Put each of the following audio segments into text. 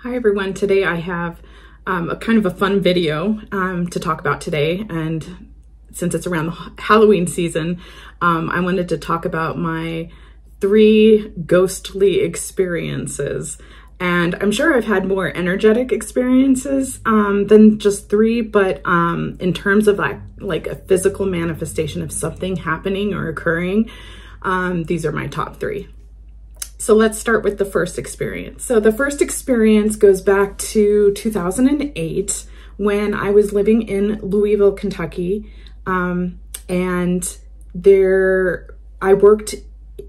Hi everyone, today I have a kind of a fun video to talk about today, and since it's around the Halloween season, I wanted to talk about my 3 ghostly experiences. And I'm sure I've had more energetic experiences than just 3, but in terms of like a physical manifestation of something happening or occurring, these are my top 3. So let's start with the first experience. So the first experience goes back to 2008 when I was living in Louisville, Kentucky. And I worked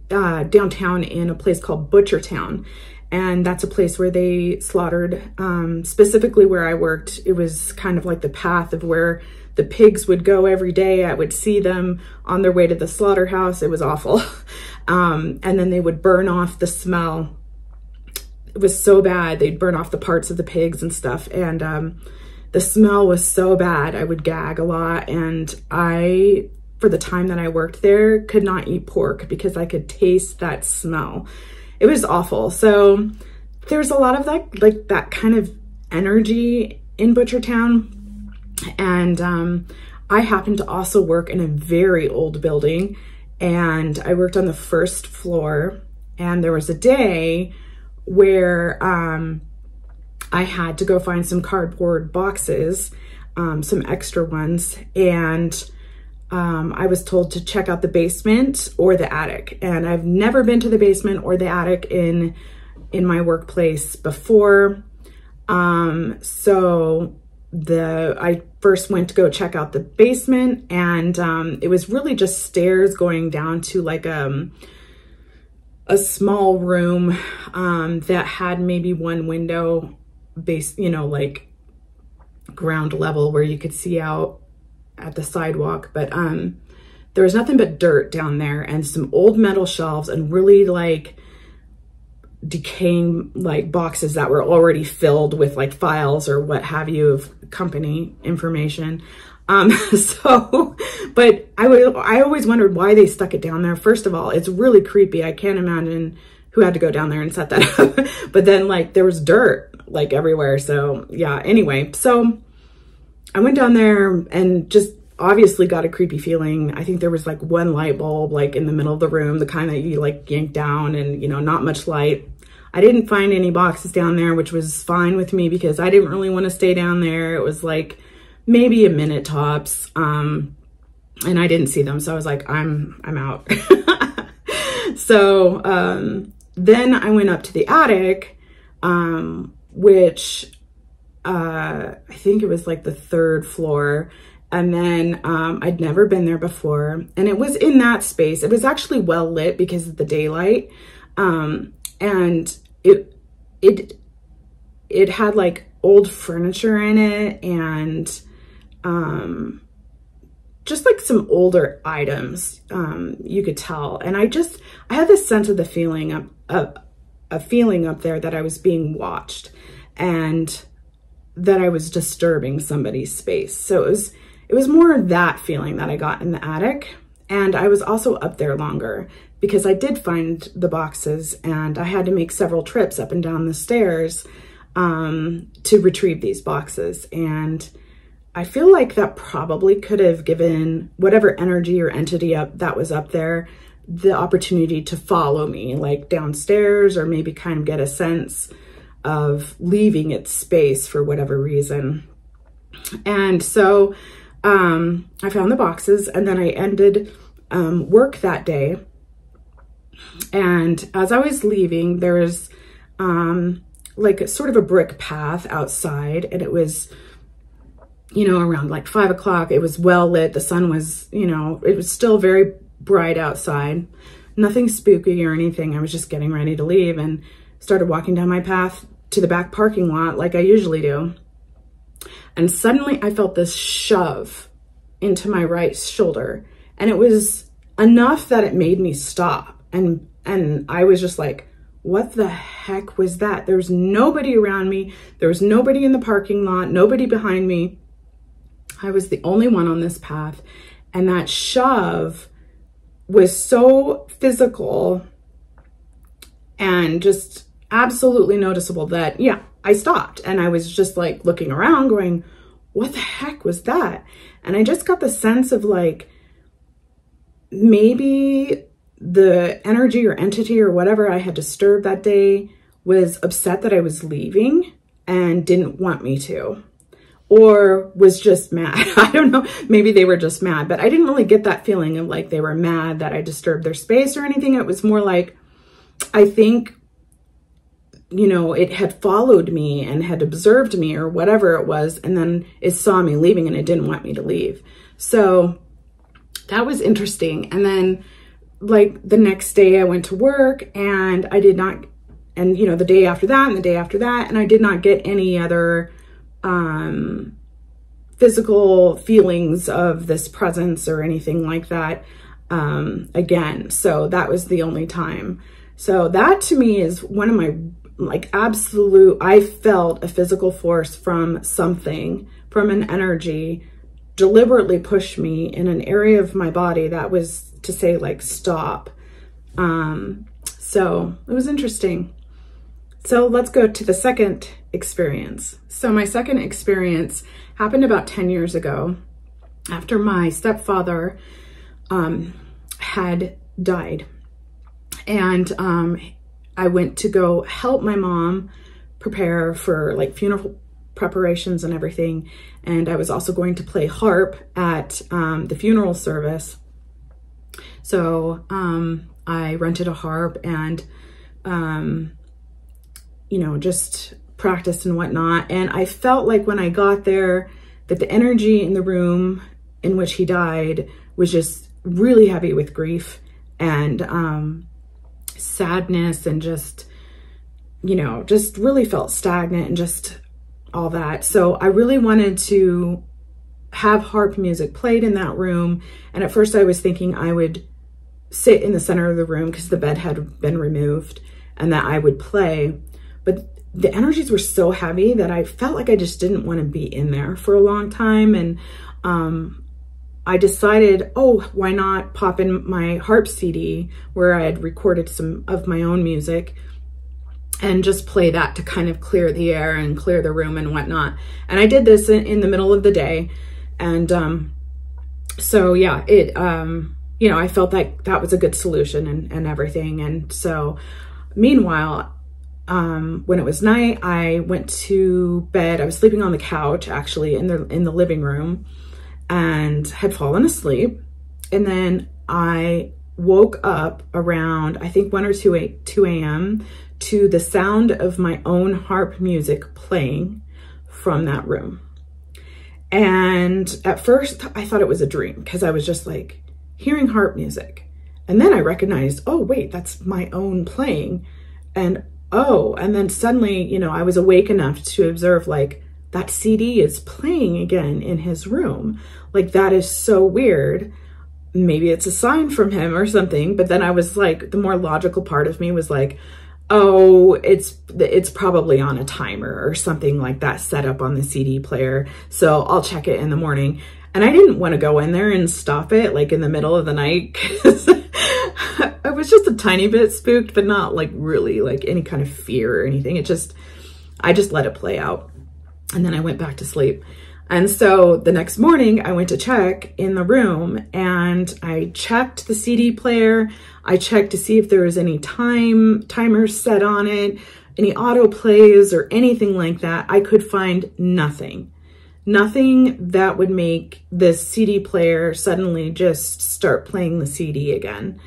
downtown in a place called Butchertown. And that's a place where they slaughtered, specifically where I worked. It was kind of like the path of where the pigs would go every day. I would see them on their way to the slaughterhouse. It was awful. And then they would burn off the smell. It was so bad. They'd burn off the parts of the pigs and stuff. And the smell was so bad. I would gag a lot. And for the time that I worked there, could not eat pork because I could taste that smell. It was awful. So there's a lot of that kind of energy in Butchertown. And I happened to also work in a very old building, and I worked on the first floor. And there was a day where I had to go find some cardboard boxes, some extra ones, and I was told to check out the basement or the attic. And I've never been to the basement or the attic in my workplace before. So I first went to go check out the basement, and it was really just stairs going down to like a small room that had maybe one window like ground level where you could see out at the sidewalk. But there was nothing but dirt down there and some old metal shelves and really like decaying like boxes that were already filled with like files or what have you of company information. But I always wondered why they stuck it down there. First of all, it's really creepy. I can't imagine who had to go down there and set that up. But then like there was dirt like everywhere. So yeah, anyway, so I went down there and just obviously got a creepy feeling. I think there was like one light bulb like in the middle of the room, the kind that you like yank down, and not much light. I didn't find any boxes down there, which was fine with me because I didn't really want to stay down there. It was like maybe a minute tops. And I didn't see them. So I was like, I'm out. So then I went up to the attic, which I think it was like the 3rd floor. And then I'd never been there before. And it was in that space. It was actually well lit because of the daylight. And it had like old furniture in it, and just like some older items, you could tell. And I had this sense of the feeling a feeling up there that I was being watched and that I was disturbing somebody's space. So it was more that feeling that I got in the attic. And I was also up there longer because I did find the boxes, and I had to make several trips up and down the stairs to retrieve these boxes. And I feel like that probably could have given whatever energy or entity that was up there the opportunity to follow me like downstairs, or maybe kind of get a sense of leaving its space for whatever reason. And so I found the boxes, and then I ended work that day. And as I was leaving, there was like sort of a brick path outside, and it was, around like 5 o'clock. It was well lit. The sun was, it was still very bright outside. Nothing spooky or anything. I was just getting ready to leave and started walking down my path to the back parking lot like I usually do. And suddenly I felt this shove into my right shoulder, and it was enough that it made me stop. And I was just like, what the heck was that? There was nobody around me. There was nobody in the parking lot, nobody behind me. I was the only one on this path. And that shove was so physical and just absolutely noticeable that, yeah, I stopped and I was just like looking around going, what the heck was that? And I just got the sense of like, maybe the energy or entity or whatever I had disturbed that day was upset that I was leaving and didn't want me to, or was just mad. I don't know. Maybe they were just mad, but I didn't really get that feeling of like they were mad that I disturbed their space or anything. It was more like, I think, you know, it had followed me and had observed me or whatever it was. And then it saw me leaving and it didn't want me to leave. So that was interesting. And then like the next day I went to work and I did not, and you know, the day after that and the day after that, and I did not get any other physical feelings of this presence or anything like that again. So that was the only time. So that to me is one of my like absolute, I felt a physical force from something, from an energy, deliberately push me in an area of my body that was to say like stop. So it was interesting. So let's go to the second experience. So my second experience happened about 10 years ago after my stepfather had died. And I went to go help my mom prepare for like funeral preparations and everything. And I was also going to play harp at the funeral service. So I rented a harp and, you know, just practiced and whatnot. And I felt like when I got there that the energy in the room in which he died was just really heavy with grief and sadness, and just, you know, just really felt stagnant and just all that. So I really wanted to have harp music played in that room. And at first I was thinking I would sit in the center of the room because the bed had been removed, and that I would play. But the energies were so heavy that I felt like I just didn't want to be in there for a long time. And I decided, oh, why not pop in my harp CD where I had recorded some of my own music and just play that to kind of clear the air and clear the room and whatnot. And I did this in the middle of the day. And so yeah, it, you know, I felt like that was a good solution and everything. And so meanwhile, when it was night, I went to bed. I was sleeping on the couch actually in the living room and had fallen asleep. And then I woke up around, I think 1 or 2 a.m. to the sound of my own harp music playing from that room. And at first I thought it was a dream because I was just like hearing harp music. And then I recognized, oh wait, that's my own playing. And oh, and then suddenly, you know, I was awake enough to observe like that CD is playing again in his room. Like that is so weird. Maybe it's a sign from him or something. But then I was like, the more logical part of me was like, oh, it's probably on a timer or something like that set up on the CD player. So I'll check it in the morning. And I didn't want to go in there and stop it like in the middle of the night because I was just a tiny bit spooked, but not like really like any kind of fear or anything. I just let it play out. And then I went back to sleep. And so the next morning I went to check in the room and I checked the CD player. I checked to see if there was any timers set on it, any auto plays or anything like that. I could find nothing. Nothing that would make this CD player suddenly just start playing the CD again.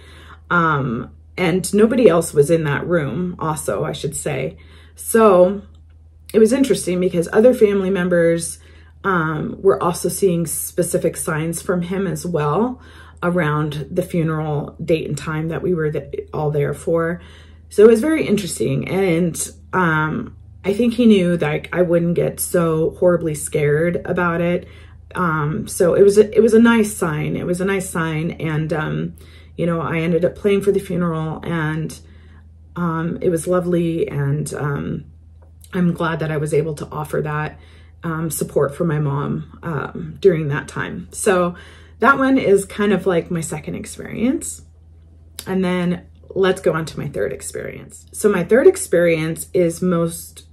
And nobody else was in that room also, I should say. So it was interesting because other family members were also seeing specific signs from him as well around the funeral date and time that we were all there for. So it was very interesting. And I think he knew that I wouldn't get so horribly scared about it. So it was a nice sign. It was a nice sign. And, you know, I ended up playing for the funeral and it was lovely. And I'm glad that I was able to offer that support for my mom during that time. So that one is kind of like my second experience. And then let's go on to my third experience. So my third experience is most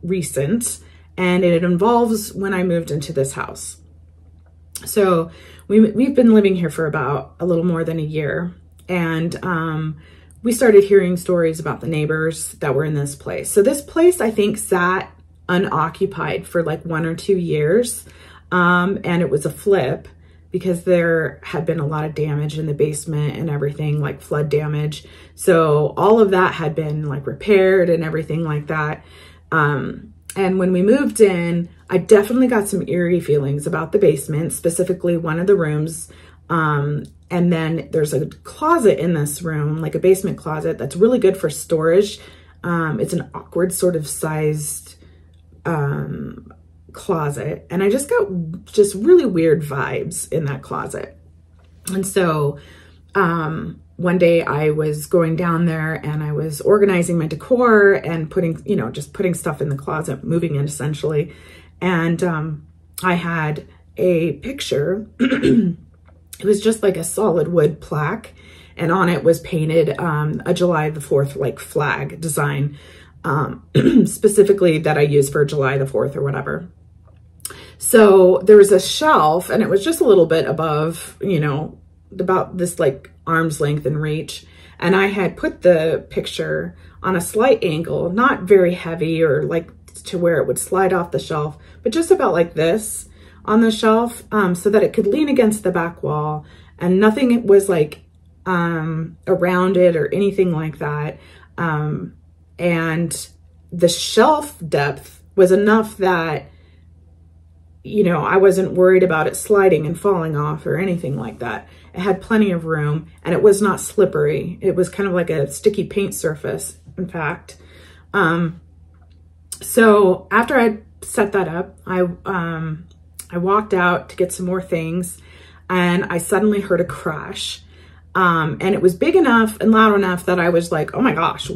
recent, and it involves when I moved into this house. So we've been living here for about a little more than a year, and we started hearing stories about the neighbors that were in this place. So this place, I think, sat unoccupied for like 1 or 2 years, and it was a flip because there had been a lot of damage in the basement and everything, like flood damage. So all of that had been like repaired and everything like that. And when we moved in, I definitely got some eerie feelings about the basement, specifically one of the rooms. And then there's a closet in this room, like a basement closet that's really good for storage. It's an awkward sort of sized closet. And I just got just really weird vibes in that closet. And so one day I was going down there and I was organizing my decor and putting, you know, just putting stuff in the closet, moving it essentially. And I had a picture. It was just like a solid wood plaque, and on it was painted a July the 4th like flag design, specifically that I use for July the 4th or whatever. So there was a shelf, and it was just a little bit above, you know, about this like arm's length in reach. And I had put the picture on a slight angle, not very heavy or like to where it would slide off the shelf, but just about like this on the shelf, so that it could lean against the back wall, and nothing was like around it or anything like that. And the shelf depth was enough that, you know, I wasn't worried about it sliding and falling off or anything like that. It had plenty of room, and it was not slippery. It was kind of like a sticky paint surface, in fact. So after I set that up, I walked out to get some more things, and I suddenly heard a crash. And it was big enough and loud enough that I was like, oh my gosh,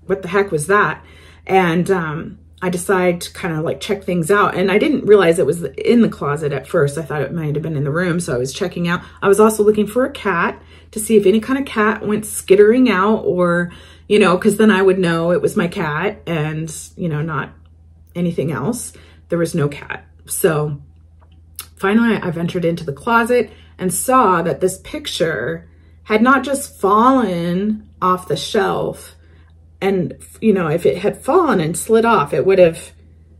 what the heck was that? And I decided to kind of like check things out. And I didn't realize it was in the closet at first. I thought it might have been in the room. So I was checking out. I was also looking for a cat to see if any kind of cat went skittering out, or, you know, because then I would know it was my cat and, you know, not anything else. There was no cat. So finally, I ventured into the closet and saw that this picture had not just fallen off the shelf. And, you know, if it had fallen and slid off, it would have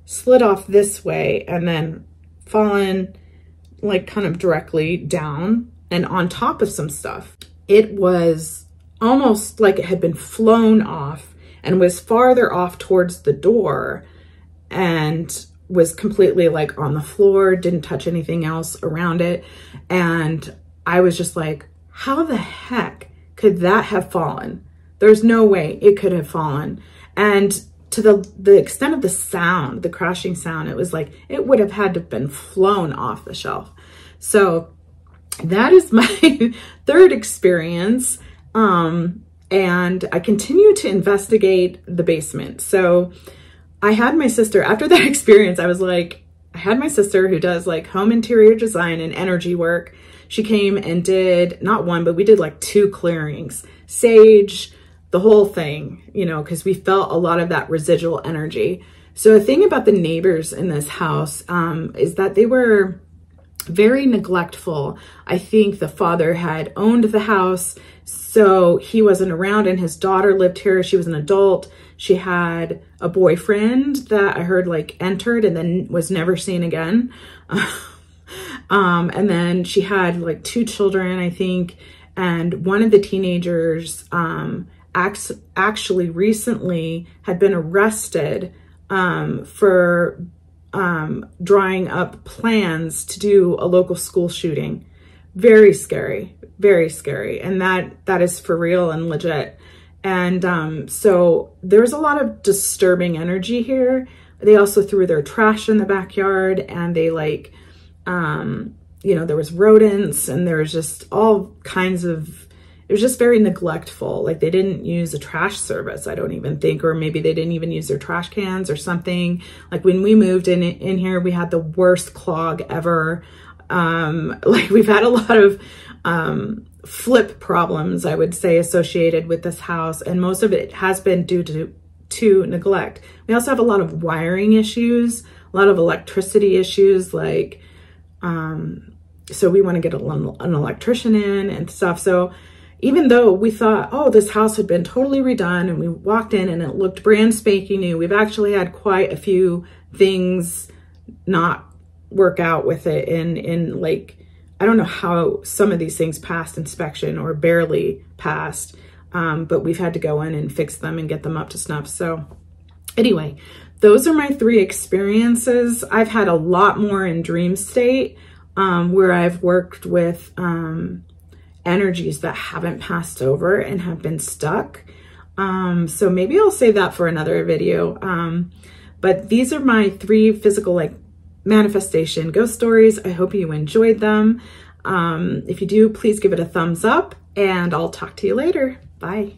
slid off this way and then fallen like kind of directly down and on top of some stuff. It was almost like it had been flown off and was farther off towards the door, and was completely like on the floor, didn't touch anything else around it. And I was just like, how the heck could that have fallen? There's no way it could have fallen. And to the extent of the sound, the crashing sound, it was like, it would have had to have been flown off the shelf. So that is my third experience. And I continue to investigate the basement. So I had my sister, after that experience, I was like, I had my sister who does like home interior design and energy work. She came and did not one, but we did like 2 clearings, sage, the whole thing, you know, because we felt a lot of that residual energy. So the thing about the neighbors in this house is that they were very neglectful. I think the father had owned the house, so he wasn't around, and his daughter lived here. She was an adult. She had a boyfriend that I heard like entered and then was never seen again. And then she had like 2 children, I think. And one of the teenagers actually recently had been arrested for drawing up plans to do a local school shooting. Very scary, very scary. And that is for real and legit. And so there's a lot of disturbing energy here. They also threw their trash in the backyard, and they like, you know, there was rodents, and there was just all kinds of, it was just very neglectful. Like they didn't use a trash service, I don't even think, or maybe they didn't even use their trash cans or something. Like when we moved in here, we had the worst clog ever. Like we've had a lot of flip problems, I would say, associated with this house, and most of it has been due to neglect. We also have a lot of wiring issues, a lot of electricity issues, like so we want to get an electrician in and stuff. So even though we thought, oh, this house had been totally redone, and we walked in and it looked brand spanking new, we've actually had quite a few things not work out with it, in like, I don't know how some of these things passed inspection or barely passed, but we've had to go in and fix them and get them up to snuff. So anyway, those are my 3 experiences. I've had a lot more in dream state, where I've worked with energies that haven't passed over and have been stuck. So maybe I'll save that for another video. But these are my 3 physical, like, manifestation ghost stories. I hope you enjoyed them. If you do, please give it a thumbs up, and I'll talk to you later. Bye.